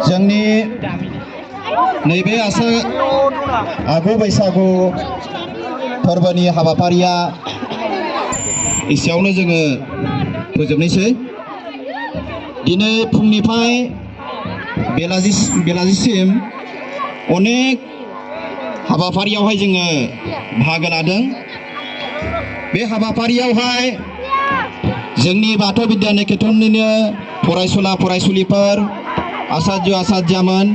जोंनि नैबे आगु बैसागु फोरबोनि हाबाफारिया एसेयावनो जोङो फोजोबनोसै। दिनै फुंनिफ्राय बेलासिसिम अनेक हाबाफारियावहाय जोङो बाहागो लादों। बे हाबाफारियावहाय जोंनि बाथौ बिद्यानिकेतननिनो फरायसुला फरायसुलिफोर, आसार्य आसार्यामोन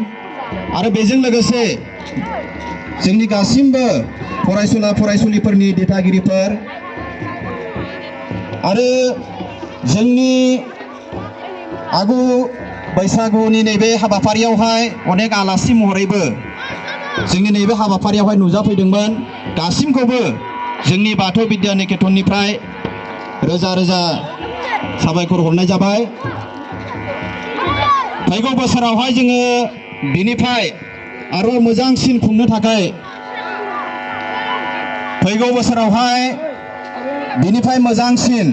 आरो बेजों लोगोसे जोंनि गासिबो फरायसुला फरायसुलिफोरनि दिथागिरिफोर आरो जोंनि आगु बैसागुनि नैबे हाबाफारियावहाय अनेक आलासि महरैबो जोंनि नैबे हाबाफारियावहाय नुजाफैदोंमोन। गासिमखौबो जोंनि बाथौ बिद्यानिकेतननिफ्राय रोजा रोजा साबायखर हरनाय जाबाय। फैगौ बोसोरावहाय जोङो बिनिफ्राय आरो मोजांसिन खुंनो थाखाय फैगौ बोसोरावहाय बिनिफ्राय मोजांसिन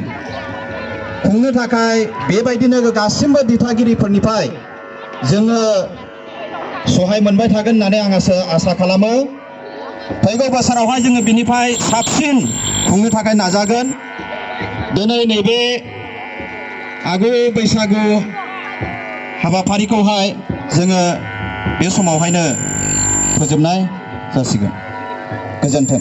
खुंनो थाखाय बेबायदिनो गासिबो दिथागिरिफोरनिफ्राय जोङो सहाय मोनबाय थागोन होननानै आं आसा खालामो। फैगौ बोसोरावहाय जोङो बिनिफ्राय साबसिन खुंनो थाखाय नाजागोन। दिनै नैबे आगु बैसागु हाबाफारिखौहाय जोङो बे समावहायनो फोजोबनाय जासिगोन। गोजोन्थों।